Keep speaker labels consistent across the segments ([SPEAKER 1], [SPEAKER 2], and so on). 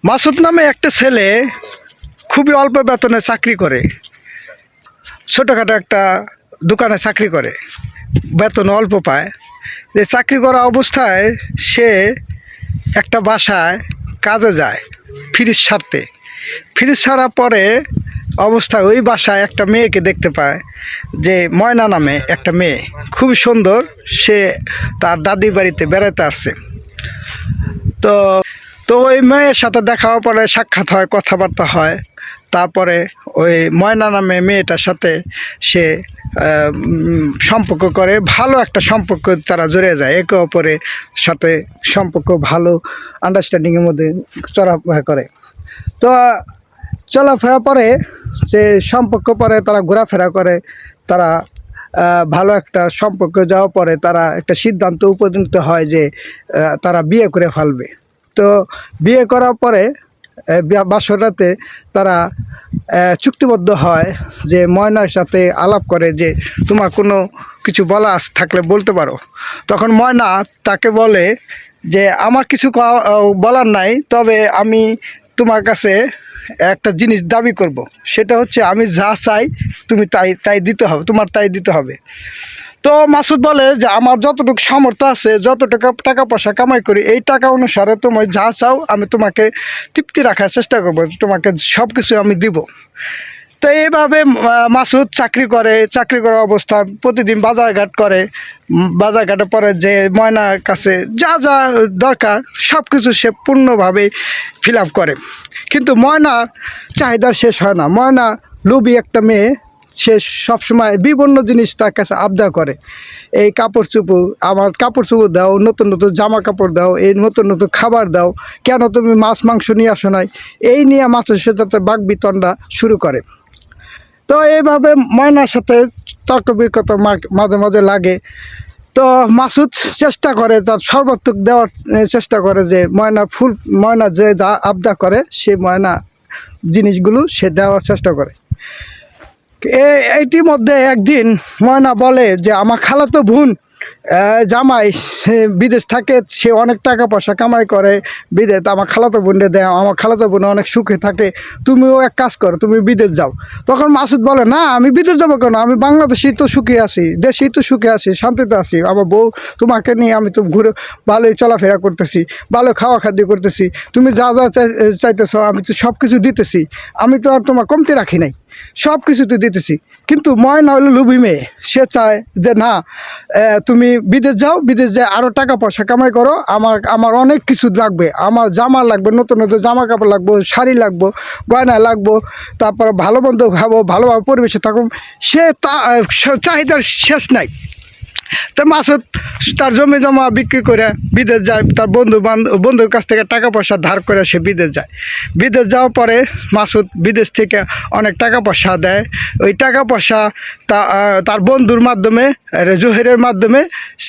[SPEAKER 1] মাসুদ নামে একটা ছেলে খুবই অল্প বেতনে চাকরি করে। ছোটোখাটো একটা দোকানে চাকরি করে, বেতন অল্প পায়। যে চাকরি করা অবস্থায় সে একটা বাসায় কাজে যায় ফ্রিজ সারতে। ফ্রিজ সারার পরে অবস্থায় ওই বাসায় একটা মেয়েকে দেখতে পায়, যে ময়না নামে একটা মেয়ে, খুবই সুন্দর। সে তার দাদির বাড়িতে বেড়াতে আসছে। তো তো ওই মেয়ের সাথে দেখা হওয়ার পরে সাক্ষাৎ হয়, কথাবার্তা হয়। তারপরে ওই ময়না নামে মেয়েটার সাথে সে সম্পর্ক করে, ভালো একটা সম্পর্ক তারা জড়ে যায় একে অপরের সাথে। সম্পর্ক ভালো, আন্ডারস্ট্যান্ডিংয়ের মধ্যে চলাফেরা করে। তো চলাফেরা পরে যে সম্পর্ক পরে তারা ঘোরাফেরা করে, তারা ভালো একটা সম্পর্ক যাওয়ার পরে তারা একটা সিদ্ধান্ত উপনীত হয় যে তারা বিয়ে করে ফেলবে। তো বিয়ে করার পরে বাসর রাতে তারা চুক্তিবদ্ধ হয় যে ময়নার সাথে আলাপ করে যে তোমার কোনো কিছু বলা থাকলে বলতে পারো। তখন ময়না তাকে বলে যে আমার কিছু বলার নাই, তবে আমি তোমার কাছে একটা জিনিস দাবি করব। সেটা হচ্ছে আমি যা চাই তুমি তাই তাই দিতে হবে, তোমার তাই দিতে হবে। তো মাসুদ বলে যে আমার যতটুকু সামর্থ্য আছে, যতটুকু টাকা পয়সা কামাই করি, এই টাকা অনুসারে তুমি যা চাও আমি তোমাকে তৃপ্তি রাখার চেষ্টা করব, তোমাকে সব কিছু আমি দিব। তো এইভাবে মাসুদ চাকরি করে। চাকরি করার অবস্থা প্রতিদিন বাজারঘাট করে। বাজারঘাটের পরে যে ময়নার কাছে যা যা দরকার সব কিছু সে পূর্ণভাবে ফিল আপ করে। কিন্তু ময়নার চাহিদা শেষ হয় না। ময়না লোভী একটা মেয়ে, সে সবসময় বিভিন্ন জিনিস তার কাছে আবদার করে। এই কাপড় চোপড়, আমার কাপড় চোপড় দাও, নতুন নতুন জামা কাপড় দাও, এই নতুন নতুন খাবার দাও, কেন তুমি মাছ মাংস নিয়ে আসো নাই, এই নিয়ে মাছের সাথে বাকবিতণ্ডা শুরু করে। তো এইভাবে ময়নার সাথে তর্ক বিতর্ক মাঝে মাঝে লাগে। তো মাসুদ চেষ্টা করে, তার সর্বাত্মক দেওয়ার চেষ্টা করে যে ময়না যে যা আবদার করে সেই ময়না জিনিসগুলো সে দেওয়ার চেষ্টা করে। এইটির মধ্যে একদিন ময়না বলে যে আমার খালাতো বোন জামাই বিদেশ থাকে, সে অনেক টাকা পয়সা কামাই করে বিদেশ, আমার খালাতো বোনরে দেয়, আমার খালাতো বোন অনেক সুখে থাকে, তুমিও এক কাজ করো, তুমি বিদেশ যাও। তখন মাসুদ বলে না, আমি বিদেশ যাবো কেন, আমি বাংলাদেশেই তো সুখে আছি, দেশেই তো সুখে আছি, শান্তিতে আছি। আমার বউ তোমাকে নিয়ে আমি তো ঘুরে ভালোই চলাফেরা করতেছি, ভালো খাওয়া খাদ্য করতেছি, তুমি যা যা চাইতেছ আমি তো সব কিছু দিতেছি, আমি তো আর তোমার কমতি রাখি নাই, সব কিছু তো দিতেছি। কিন্তু ময়না হলো লোভী মেয়ে, সে চায় যে না, তুমি বিদেশ যাও, বিদেশ যায় আরও টাকা পয়সা কামাই করো, আমার অনেক কিছু লাগবে, আমার জামা লাগবে, নতুন নতুন জামা কাপড় লাগবে, শাড়ি লাগবো, গয়না লাগবো, তারপরে ভালো মন্দ খাবো, ভালোভাবে পরিবেশে থাকবো। সে চাহিদার শেষ নাই। তো মাসুদ তার জমি জমা বিক্রি করে বিদেশ যায়, তার বন্ধুর কাছ থেকে টাকা পয়সা ধার করে সে বিদেশ যায়। বিদেশ যাওয়ার পরে মাসুদ বিদেশ থেকে অনেক টাকা পয়সা দেয়। ওই টাকা পয়সা তার বন্ধুর মাধ্যমে, জহিরের মাধ্যমে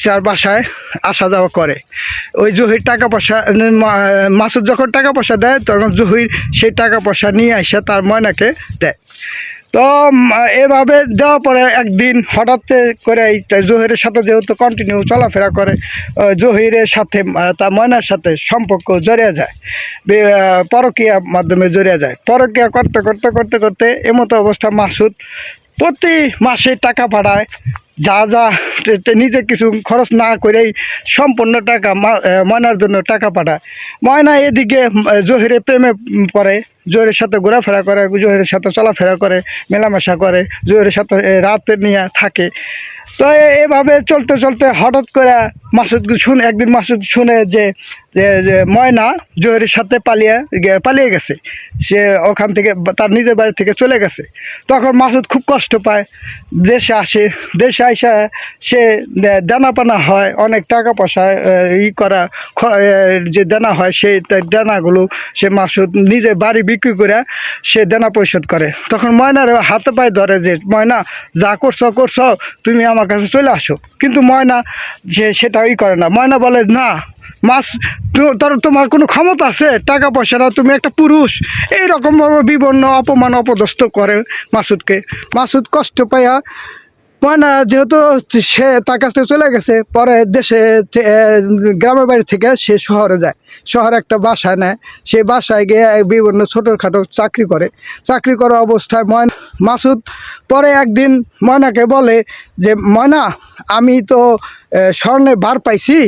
[SPEAKER 1] তার বাসায় আসা যাওয়া করে। ওই জহির টাকা পয়সা, মাসুদ যখন টাকা পয়সা দেয় তখন জহির সেই টাকা পয়সা নিয়ে এসে তার ময়নাকে দেয়। তো এভাবে দেওয়ার পরে একদিন হঠাৎ করে জহিরের সাথে যেহেতু কন্টিনিউ চলাফেরা করে, জহিরের সাথে তার ময়নার সাথে সম্পর্ক জড়িয়ে যায়, পরকীয়ার মাধ্যমে জড়িয়ে যায়। পরকীয়া করতে করতে করতে করতে এমতো অবস্থা মাসুদ প্রতি মাসে টাকা পাঠায়, যা যা নিজে কিছু খরচ না করেই সম্পূর্ণ টাকা ময়নার জন্য টাকা পাঠায়। ময়না এদিকে জহিরের প্রেমে পড়ে, জহিরের সাথে ঘোরাফেরা করে, জহিরের সাথে চলাফেরা করে, মেলামেশা করে, জহিরের সাথে রাতে নিয়ে থাকে। তো এভাবে চলতে চলতে হঠাৎ করে একদিন মাসুদ শুনে যে ময়না জহিরের সাথে পালিয়ে গেছে, সে ওখান থেকে তার নিজের বাড়ি থেকে চলে গেছে। তখন মাসুদ খুব কষ্ট পায়, দেশে আসে। দেশে আইসা সে দানাপানা হয়, অনেক টাকা পয়সা যে দানা হয় সেই দানাগুলো সে মাসুদ নিজে বাড়ি বিক্রি করে সে দানা পরিশোধ করে। তখন ময়নার হাতে পায়ে ধরে যে ময়না যা করছো তুমি আমার কাছে চলে আসো। কিন্তু ময়না সেটা করে না। ময়না বলে না, তোমার কোনো ক্ষমতা আছে, টাকা পয়সা না, তুমি একটা পুরুষ, এইরকমভাবে বিভিন্ন অপমান অপদস্থ করে মাসুদকে। মাসুদ কষ্ট পাইয়া ময়না যেহেতু সে তার কাছ থেকে চলে গেছে, পরে দেশে গ্রামের বাড়ি থেকে সে শহরে যায়, শহরে একটা বাসায় নেয়। সেই বাসায় গিয়ে বিভিন্ন ছোটোখাটো চাকরি করা অবস্থায় মাসুদ পরে একদিন ময়নাকে বলে যে ময়না, আমি তো স্বর্ণের বার পাইছি,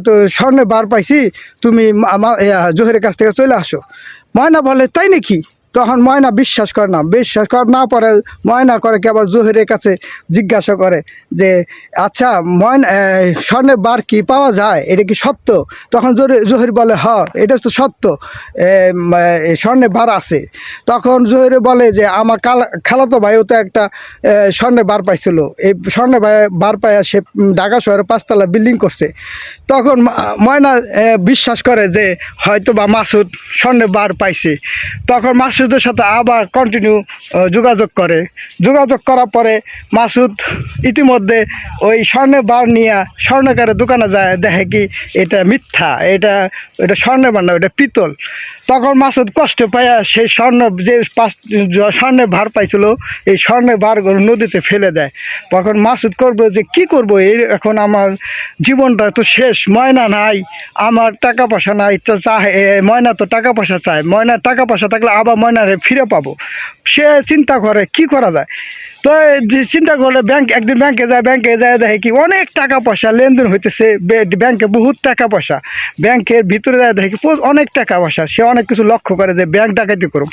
[SPEAKER 1] তো স্বর্ণের বার পাইছি, তুমি আমার জহিরের কাছ থেকে চলে আসো। ময়না বলে তাই নাকি? তখন ময়না বিশ্বাস করে না পরে ময়না করে কি আবার জহিরের কাছে জিজ্ঞাসা করে যে আচ্ছা ময়না, স্বর্ণের বার কি পাওয়া যায়, এটা কি সত্য? তখন জহির বলে এটা তো সত্য, স্বর্ণের বার আছে। তখন জহির বলে যে আমার খালাতো ভাইও তো একটা স্বর্ণের বার পাইছিল, এই স্বর্ণের বার পাইয়া সে ঢাকা শহরে 5 তলা বিল্ডিং করছে। তখন ময়না বিশ্বাস করে যে হয়তো বা মাসুদ স্বর্ণের বার পাইছে। তখন মাসুদের সাথে আবার কন্টিনিউ যোগাযোগ করার পরে মাসুদ ইতিমধ্যে ওই স্বর্ণের বার নিয়ে স্বর্ণকারের দোকানে যায়, দেখে কি এটা মিথ্যা, এটা স্বর্ণের বার না, এটা পিতল। তখন মাসুদ কষ্ট পাইয়া সেই স্বর্ণের ভার পাইছিল, এই স্বর্ণের ভারগুলো নদীতে ফেলে দেয়। তখন মাসুদ করবে যে কি করব, এখন আমার জীবনটা তো শেষ, ময়না নাই, আমার টাকা পয়সা নাই, তো ময়না তো টাকা পয়সা চায়, ময়নার টাকা পয়সা থাকলে আবার ময়নারে ফিরে পাবো। সে চিন্তা করে কি করা যায়। তো চিন্তা করলে একদিন ব্যাংকে যায় দেখে কি অনেক টাকা পয়সা লেনদেন হইতেছে, ব্যাংকে বহুত টাকা পয়সা, ব্যাংকের ভিতরে যায় দেখে কি অনেক টাকা পয়সা। সে অনেক কিছু লক্ষ্য করে যে ব্যাংক ডাকাতি করুম।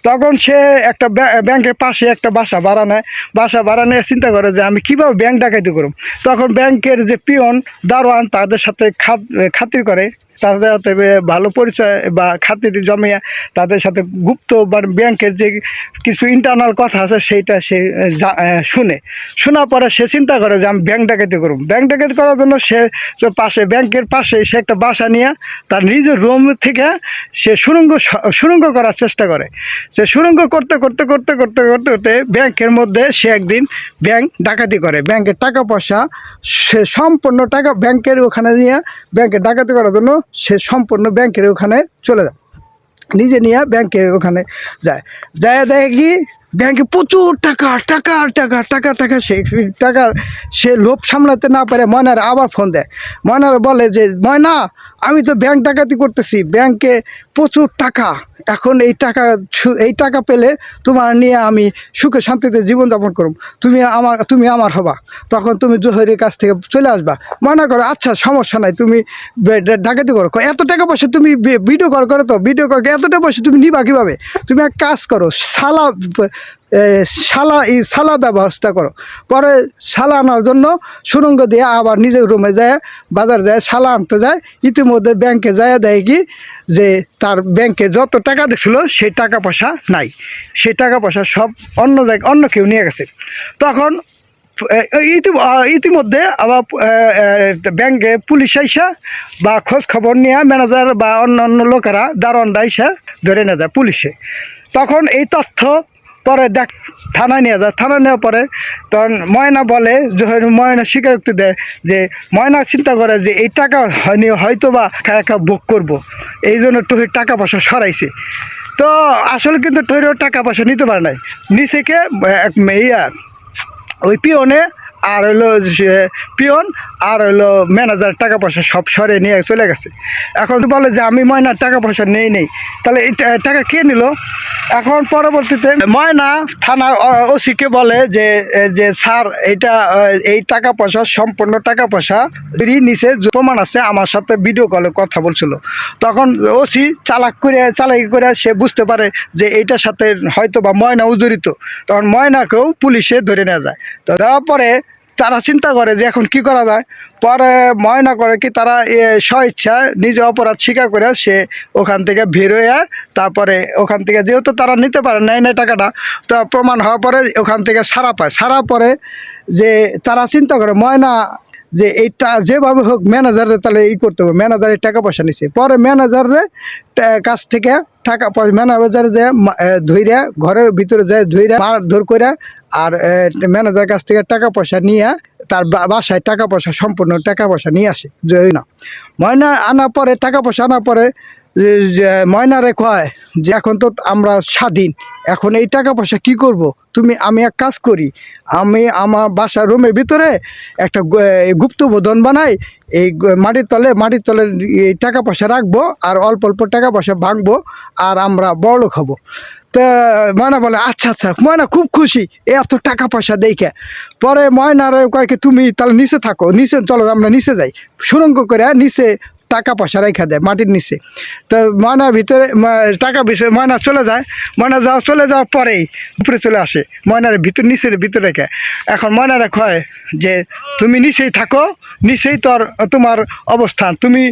[SPEAKER 1] তখন সে একটা ব্যাংকের পাশে একটা বাসা ভাড়া নিয়ে চিন্তা করে যে আমি কীভাবে ব্যাংক ডাকাতি করুম। তখন ব্যাংকের যে পিয়ন দারোয়ান তাদের সাথে খাতির করে, তাদের সাথে ভালো পরিচয় বা খাতির জমিয়ে তাদের সাথে গুপ্ত বা ব্যাংকের যে কিছু ইন্টারনাল কথা আছে সেইটা সে শোনার পরে সে চিন্তা করে যে আমি ব্যাংক ডাকাতি করব। ব্যাংক ডাকাতি করার জন্য সে ব্যাংকের পাশে সে একটা বাসা নিয়ে তার নিজের রুম থেকে সে সুড়ঙ্গ করার চেষ্টা করে। সে সুড়ঙ্গ করতে ব্যাংকের মধ্যে সে একদিন ব্যাংক ডাকাতি করে। ব্যাংকের টাকা পয়সা সে সম্পূর্ণ টাকা ব্যাংকের ওখানে নিয়ে ব্যাংকে ডাকাতি করার জন্য সে সম্পূর্ণ ব্যাংকের ওখানে চলে যায়, নিজে নিয়ে ব্যাংকের ওখানে যায় দেখে কি ব্যাংকে প্রচুর টাকা সে লোভ সামলাতে না পারে ময়নার আবার ফোন দেয়। ময়নার বলে যে ময়না, আমি তো ব্যাংক ডাকাতি করতেছি, ব্যাংকে প্রচুর টাকা, এখন এই টাকা পেলে তোমার নিয়ে আমি সুখে শান্তিতে জীবনযাপন করব, তুমি আমার হবা, তখন তুমি জহিরের কাছ থেকে চলে আসবা। মনে করো আচ্ছা সমস্যা নাই, তুমি ডাকাতি করো, এত টাকা পয়সা তুমি ভিডিও কল করো, তো ভিডিও কল এত টাকা পয়সা তুমি নিবা কীভাবে? তুমি এক কাজ করো, শালা ব্যবস্থা করো। পরে শালা আনার জন্য সুড়ঙ্গ দিয়ে আবার নিজের রুমে যায়, বাজার যায়, শালা আনতে যায়। ইতিমধ্যে ব্যাংকে যায় দেখে কি যে তার ব্যাংকে যত টাকা দেখছিল সেই টাকা পয়সা নাই, সেই টাকা পয়সা সব অন্য কেউ নিয়ে গেছে। তখন ইতিমধ্যে আবার ব্যাংকে পুলিশ আইসা বা খোঁজ খবর নিয়ে ম্যানেজার বা অন্য লোকেরা দারোয়ানরা আইসা ধরে নিয়ে যায় পুলিশে। তখন এই তথ্য পরে থানায় নিয়ে যায়। থানায় নেওয়ার পরে তখন ময়না বলে, ময়না স্বীকারোক্তি দেয় যে ময়না চিন্তা করে যে এই টাকা হয়তো বা একা ভোগ করবো, এই জন্য টহির টাকা পয়সা সরাইছে। তো আসলে কিন্তু টহিরও টাকা পয়সা নিতে পারে নাই, নিচে কে ওই পিয়নে আর পিয়ন আর ম্যানেজার টাকা পয়সা সব সরে নিয়ে চলে গেছে। এখন বলে যে আমি ময়নার টাকা পয়সা নেই, তাহলে এই টাকা কে নিল? এখন পরবর্তীতে ময়না থানার ওসিকে বলে যে স্যার এই টাকা পয়সা সম্পূর্ণ টাকা পয়সা নিচে প্রমাণ আছে, আমার সাথে ভিডিও কলে কথা বলছিল। তখন ওসি চালাকি করে সে বুঝতে পারে যে এইটার সাথে হয়তো বা ময়নাও জড়িত। তখন ময়নাকেও পুলিশে ধরে নেওয়া যায়। তো দেওয়ার পরে তারা চিন্তা করে যে এখন কি করা যায়। পরে ময়না করে কি তারা স্বইচ্ছা নিজে অপরাধ স্বীকার করে সে ওখান থেকে বের হয়ে, তারপরে ওখান থেকে যেহেতু তারা নিতে পারে নাই টাকাটা, তো প্রমাণ হওয়ার পরে ওখান থেকে ছাড়া পরে যে তারা চিন্তা করে ময়না যে এইটা যেভাবে হোক ম্যানেজারে তাহলে করতে হবে। ম্যানেজারের টাকা পয়সা নিছে, পরে ম্যানেজারের কাছ থেকে টাকা পয়সা ম্যানেজারে যায় ধইরা ঘরের ভিতরে যায় ধইরা মারধর করে, আর ম্যানেজারের কাছ থেকে টাকা পয়সা নিয়ে তার বাসায় সম্পূর্ণ টাকা পয়সা নিয়ে আসে। ময়না আনার পরে টাকা পয়সা আনার পরে যে ময়নারে কয় যে এখন তো আমরা স্বাধীন, এখন এই টাকা পয়সা কি করব, আমি এক কাজ করি, আমি আমার বাসার রুমের ভিতরে একটা গুপ্তবোধন বানাই, এই মাটির তলে এই টাকা পয়সা রাখবো আর অল্প অল্প টাকা পয়সা ভাঙবো আর আমরা বড়লোক হব। তা ময়না বলে আচ্ছা আচ্ছা, ময়না খুব খুশি এত টাকা পয়সা দেখে। পরে ময়নারে কয়েকে তুমি তাহলে নিচে থাকো, নিচে চলো আমরা নিচে যাই, সুরঙ্গ করে নিচে টাকা পয়সা রেখা দেয় মাটির নিচে। তো ময়নার ভিতরে টাকা বিষয়ে ময়না চলে যায়, চলে যাওয়ার পরেই উপরে চলে আসে ময়নার ভিতরে রেখে। এখন ময়নারা কয় যে তুমি নিচেই থাকো, নিচেই তোমার অবস্থান, তুমি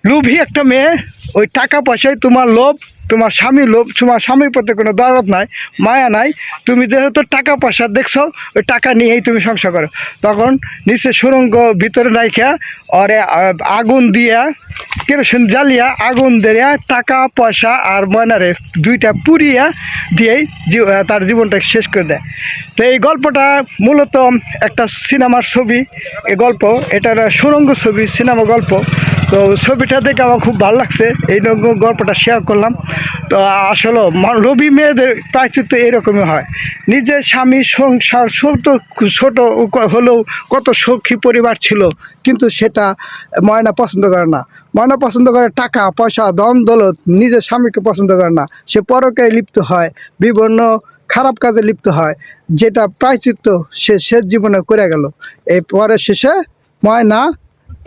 [SPEAKER 1] লোভী একটা মেয়ে, ওই টাকা পয়সায় তোমার লোভ, তোমার স্বামীর লোভ, তোমার স্বামীর প্রতি কোনো দরদ নাই, মায়া নাই, তুমি যেহেতু টাকা পয়সা দেখছো ওই টাকা নিয়েই তুমি সংসার করো। তখন নিচে সুরঙ্গ ভিতরে রাইখা ওরে আগুন দিয়া কেরোসিন জ্বালিয়া আগুন দিয়া টাকা পয়সা আর ময়নারে দুইটা পুড়িয়া দিয়েই তার জীবনটা শেষ করে দেয়। তো এই গল্পটা মূলত একটা সিনেমার ছবি, এই গল্প এটা সুরঙ্গ ছবি, সিনেমা গল্প। তো ছবিটা দেখে আমার খুব ভালো লাগছে, এই গল্পটা শেয়ার করলাম। তো আসলে রবি মেয়েদের প্রায়শ্চিত্ত এরকমই হয়, নিজের স্বামী সংসার ছোট হলেও কত সুখী পরিবার ছিল, কিন্তু সেটা ময়না পছন্দ করে না। ময়না পছন্দ করে টাকা পয়সা ধন দৌলত, নিজের স্বামীকে পছন্দ করে না, সে পরকায়ে লিপ্ত হয়, বিভিন্ন খারাপ কাজে লিপ্ত হয়, যেটা প্রায়শ্চিত্ত সে শেষ জীবনে করে গেল। এই পরে শেষে ময়না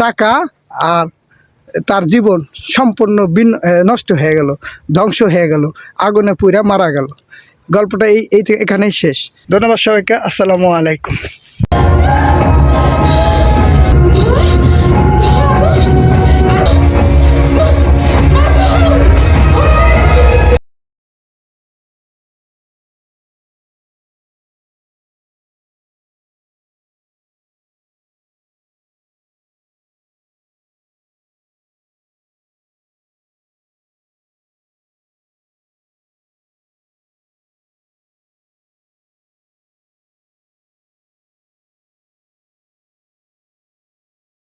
[SPEAKER 1] টাকা আর তার জীবন সম্পূর্ণ নষ্ট হয়ে গেল, ধ্বংস হয়ে গেল, আগুনে পুড়ে মারা গেল। গল্পটা এখানেই শেষ। ধন্যবাদ সবাইকে, আসসালামু আলাইকুম।